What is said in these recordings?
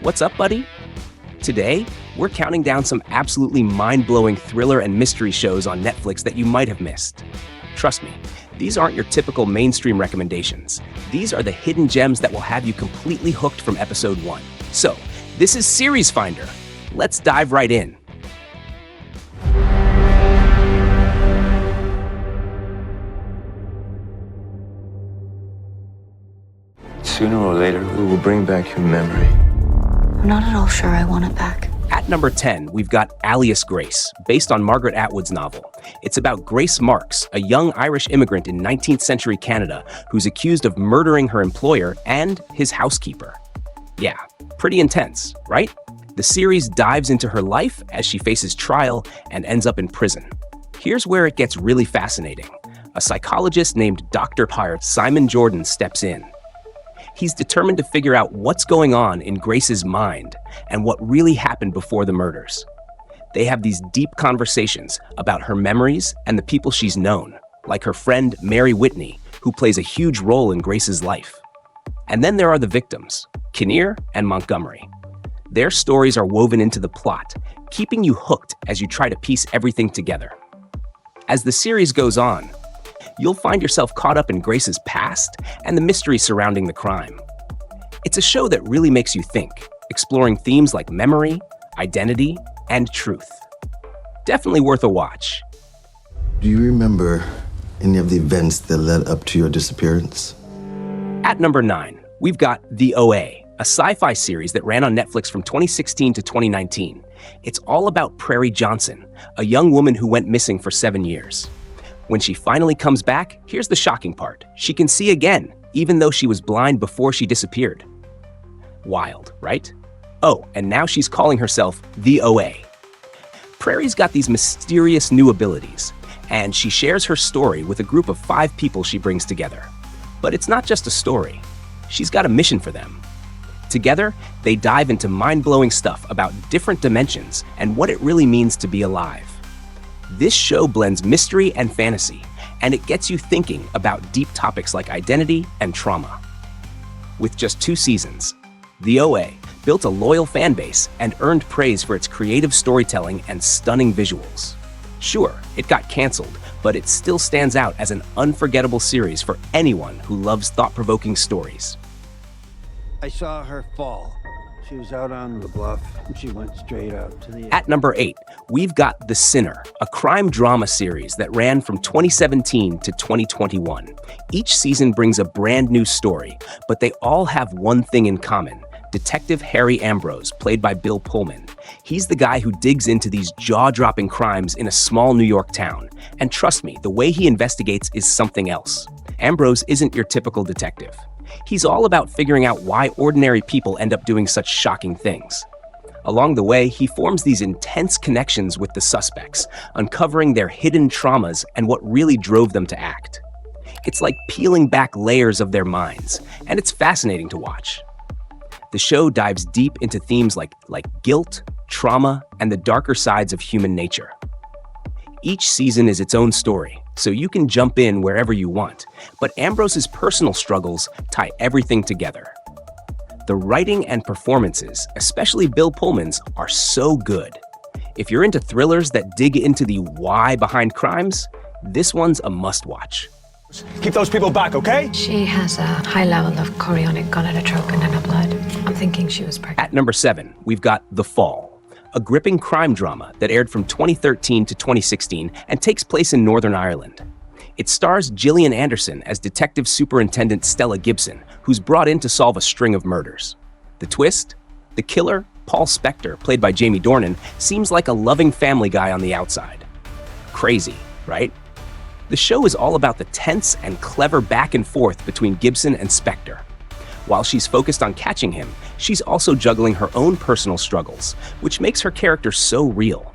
What's up, buddy? Today, we're counting down some absolutely mind-blowing thriller and mystery shows on Netflix that you might have missed. Trust me, these aren't your typical mainstream recommendations. These are the hidden gems that will have you completely hooked from episode 1. So, this is Series Finder. Let's dive right in. Sooner or later, we will bring back your memory. I'm not at all sure I want it back. At number 10, we've got Alias Grace, based on Margaret Atwood's novel. It's about Grace Marks, a young Irish immigrant in 19th century Canada who's accused of murdering her employer and his housekeeper. Yeah, pretty intense, right? The series dives into her life as she faces trial and ends up in prison. Here's where it gets really fascinating. A psychologist named Dr. Pirate Simon Jordan steps in. He's determined to figure out what's going on in Grace's mind and what really happened before the murders. They have these deep conversations about her memories and the people she's known, like her friend Mary Whitney, who plays a huge role in Grace's life. And then there are the victims, Kinnear and Montgomery. Their stories are woven into the plot, keeping you hooked as you try to piece everything together. As the series goes on, you'll find yourself caught up in Grace's past and the mystery surrounding the crime. It's a show that really makes you think, exploring themes like memory, identity, and truth. Definitely worth a watch. Do you remember any of the events that led up to your disappearance? At number 9, we've got The OA, a sci-fi series that ran on Netflix from 2016 to 2019. It's all about Prairie Johnson, a young woman who went missing for 7 years. When she finally comes back, here's the shocking part. She can see again, even though she was blind before she disappeared. Wild, right? Oh, and now she's calling herself The OA. Prairie's got these mysterious new abilities, and she shares her story with a group of 5 people she brings together. But it's not just a story. She's got a mission for them. Together, they dive into mind-blowing stuff about different dimensions and what it really means to be alive. This show blends mystery and fantasy, and it gets you thinking about deep topics like identity and trauma. With just 2 seasons, The OA built a loyal fan base and earned praise for its creative storytelling and stunning visuals. Sure, it got canceled, but it still stands out as an unforgettable series for anyone who loves thought-provoking stories. I saw her fall. She was out on the bluff, and she went straight out to the... At number 8, we've got The Sinner, a crime drama series that ran from 2017 to 2021. Each season brings a brand new story, but they all have one thing in common. Detective Harry Ambrose, played by Bill Pullman. He's the guy who digs into these jaw-dropping crimes in a small New York town. And trust me, the way he investigates is something else. Ambrose isn't your typical detective. He's all about figuring out why ordinary people end up doing such shocking things. Along the way, he forms these intense connections with the suspects, uncovering their hidden traumas and what really drove them to act. It's like peeling back layers of their minds, and it's fascinating to watch. The show dives deep into themes like guilt, trauma, and the darker sides of human nature. Each season is its own story, so you can jump in wherever you want, but Ambrose's personal struggles tie everything together. The writing and performances, especially Bill Pullman's, are so good. If you're into thrillers that dig into the why behind crimes, this one's a must-watch. Keep those people back, okay? She has a high level of chorionic gonadotropin in her blood. I'm thinking she was pregnant. At number 7, we've got The Fall, a gripping crime drama that aired from 2013 to 2016 and takes place in Northern Ireland. It stars Gillian Anderson as Detective Superintendent Stella Gibson, who's brought in to solve a string of murders. The twist? The killer, Paul Spector, played by Jamie Dornan, seems like a loving family guy on the outside. Crazy, right? The show is all about the tense and clever back and forth between Gibson and Spector. While she's focused on catching him, she's also juggling her own personal struggles, which makes her character so real.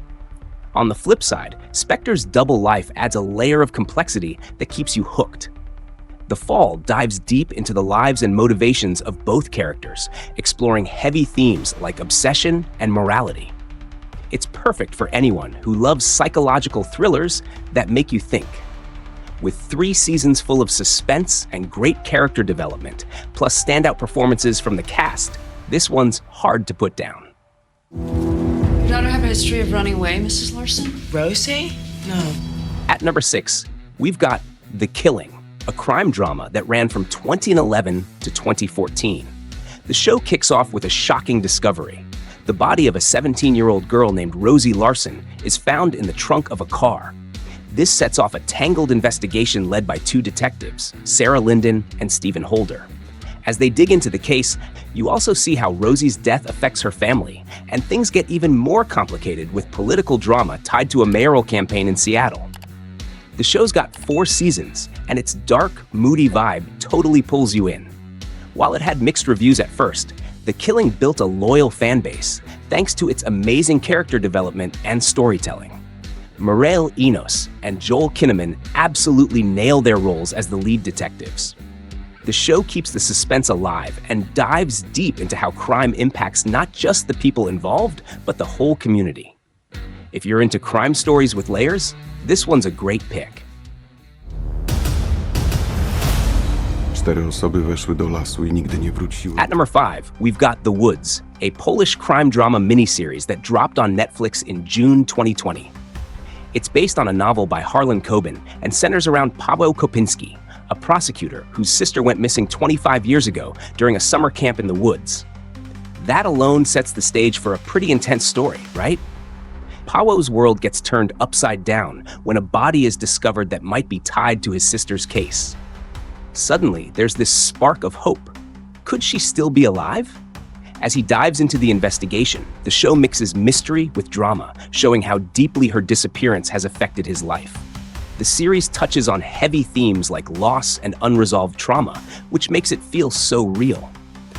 On the flip side, Spector's double life adds a layer of complexity that keeps you hooked. The Fall dives deep into the lives and motivations of both characters, exploring heavy themes like obsession and morality. It's perfect for anyone who loves psychological thrillers that make you think. With 3 seasons full of suspense and great character development, plus standout performances from the cast, This one's hard to put down. Your daughter have a history of running away, Mrs. Larson? Rosie? No. At number 6, we've got The Killing, a crime drama that ran from 2011 to 2014. The show kicks off with a shocking discovery. The body of a 17-year-old girl named Rosie Larson is found in the trunk of a car. This sets off a tangled investigation led by 2 detectives, Sarah Linden and Stephen Holder. As they dig into the case, you also see how Rosie's death affects her family, and things get even more complicated with political drama tied to a mayoral campaign in Seattle. The show's got 4 seasons, and its dark, moody vibe totally pulls you in. While it had mixed reviews at first, The Killing built a loyal fan base thanks to its amazing character development and storytelling. Mireille Enos and Joel Kinnaman absolutely nail their roles as the lead detectives. The show keeps the suspense alive and dives deep into how crime impacts not just the people involved, but the whole community. If you're into crime stories with layers, this one's a great pick. 4 osoby weszły do lasu I nigdy nie wróciły. At number 5, we've got The Woods, a Polish crime drama miniseries that dropped on Netflix in June 2020. It's based on a novel by Harlan Coben and centers around Paweł Kopinski, a prosecutor whose sister went missing 25 years ago during a summer camp in the woods. That alone sets the stage for a pretty intense story, right? Paweł's world gets turned upside down when a body is discovered that might be tied to his sister's case. Suddenly, there's this spark of hope. Could she still be alive? As he dives into the investigation, the show mixes mystery with drama, showing how deeply her disappearance has affected his life. The series touches on heavy themes like loss and unresolved trauma, which makes it feel so real.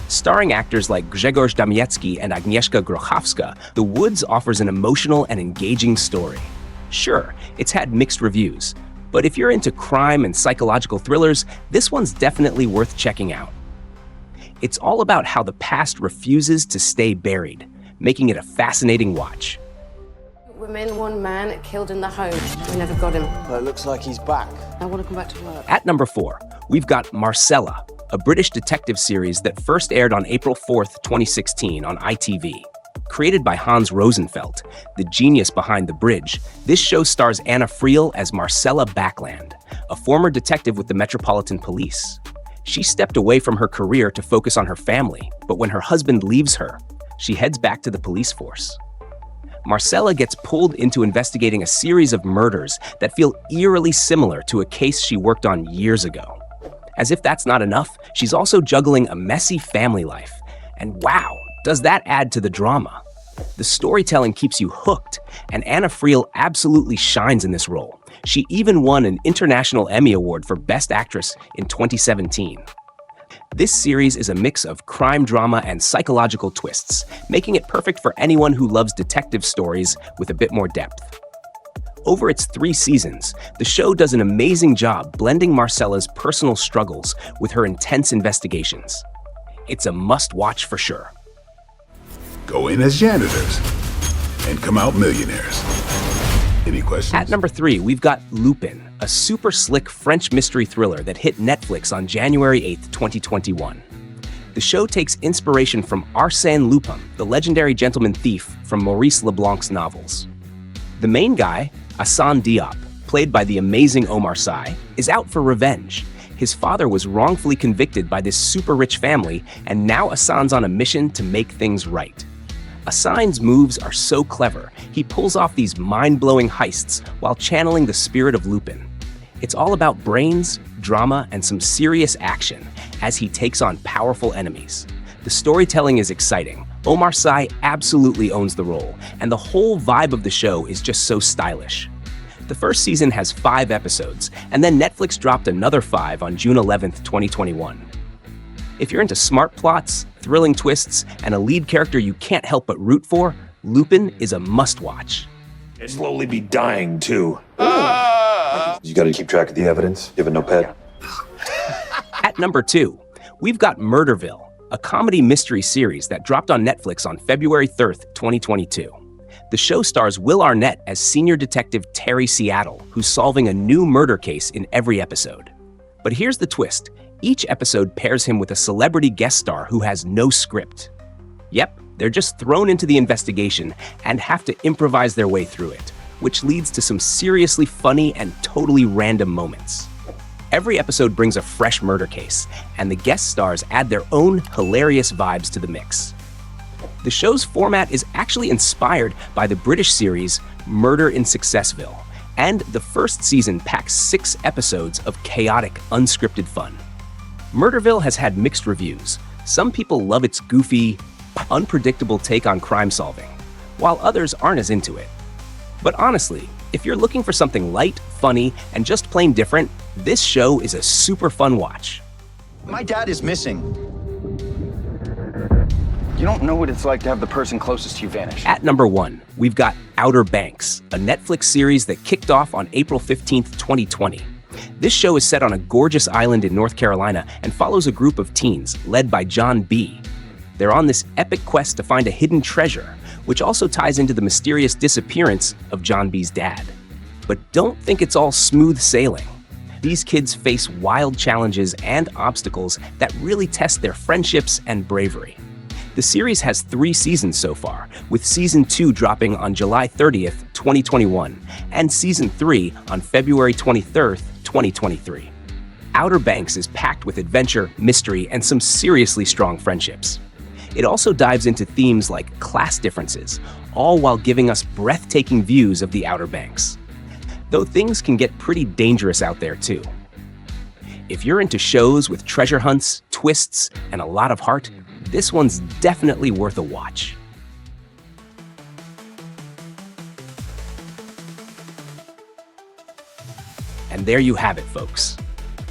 Starring actors like Grzegorz Damiecki and Agnieszka Grochowska, The Woods offers an emotional and engaging story. Sure, it's had mixed reviews, but if you're into crime and psychological thrillers, this one's definitely worth checking out. It's all about how the past refuses to stay buried, making it a fascinating watch. Women, 1 man killed in the home. We never got him. Well, it looks like he's back. I want to come back to work. At number 4, we've got Marcella, a British detective series that first aired on April 4th, 2016 on ITV. Created by Hans Rosenfeld, the genius behind The Bridge, this show stars Anna Friel as Marcella Backland, a former detective with the Metropolitan Police. She stepped away from her career to focus on her family, but when her husband leaves her, she heads back to the police force. Marcella gets pulled into investigating a series of murders that feel eerily similar to a case she worked on years ago. As if that's not enough, she's also juggling a messy family life. And wow, does that add to the drama? The storytelling keeps you hooked, and Anna Friel absolutely shines in this role. She even won an International Emmy Award for Best Actress in 2017. This series is a mix of crime drama and psychological twists, making it perfect for anyone who loves detective stories with a bit more depth. Over its 3 seasons, the show does an amazing job blending Marcella's personal struggles with her intense investigations. It's a must-watch for sure. Go in as janitors and come out millionaires. Any questions? At number 3, we've got Lupin, a super slick French mystery thriller that hit Netflix on January 8th, 2021. The show takes inspiration from Arsène Lupin, the legendary gentleman thief from Maurice Leblanc's novels. The main guy, Hassan Diop, played by the amazing Omar Sy, is out for revenge. His father was wrongfully convicted by this super-rich family, and now Hassan's on a mission to make things right. Hassan's moves are so clever, he pulls off these mind-blowing heists while channeling the spirit of Lupin. It's all about brains, drama, and some serious action as he takes on powerful enemies. The storytelling is exciting. Omar Sy absolutely owns the role, and the whole vibe of the show is just so stylish. The first season has 5 episodes, and then Netflix dropped another 5 on June 11th, 2021. If you're into smart plots, thrilling twists, and a lead character you can't help but root for, Lupin is a must-watch. It'd slowly be dying, too. You gotta keep track of the evidence. You have a notepad? At number 2, we've got Murderville, a comedy mystery series that dropped on Netflix on February 3rd, 2022. The show stars Will Arnett as senior detective Terry Seattle, who's solving a new murder case in every episode. But here's the twist. Each episode pairs him with a celebrity guest star who has no script. Yep, they're just thrown into the investigation and have to improvise their way through it, which leads to some seriously funny and totally random moments. Every episode brings a fresh murder case, and the guest stars add their own hilarious vibes to the mix. The show's format is actually inspired by the British series Murder in Successville, and the first season packs 6 episodes of chaotic, unscripted fun. Murderville has had mixed reviews. Some people love its goofy, unpredictable take on crime solving, while others aren't as into it. But honestly, if you're looking for something light, funny, and just plain different, this show is a super fun watch. My dad is missing. You don't know what it's like to have the person closest to you vanish. At number 1, we've got Outer Banks, a Netflix series that kicked off on April 15th, 2020. This show is set on a gorgeous island in North Carolina and follows a group of teens led by John B. They're on this epic quest to find a hidden treasure, which also ties into the mysterious disappearance of John B.'s dad. But don't think it's all smooth sailing. These kids face wild challenges and obstacles that really test their friendships and bravery. The series has 3 seasons so far, with Season 2 dropping on July 30th, 2021, and Season 3 on February 23rd, 2023. Outer Banks is packed with adventure, mystery, and some seriously strong friendships. It also dives into themes like class differences, all while giving us breathtaking views of the Outer Banks. Though things can get pretty dangerous out there too. If you're into shows with treasure hunts, twists, and a lot of heart, this one's definitely worth a watch. And there you have it, folks.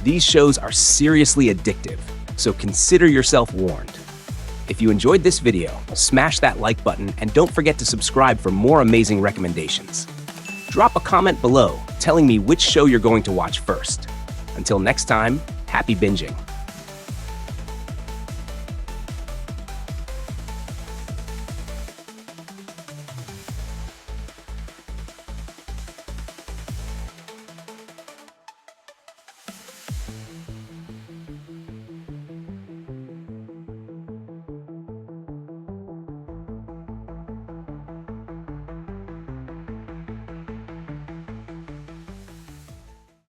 These shows are seriously addictive, so consider yourself warned. If you enjoyed this video, smash that like button and don't forget to subscribe for more amazing recommendations. Drop a comment below telling me which show you're going to watch first. Until next time, happy binging.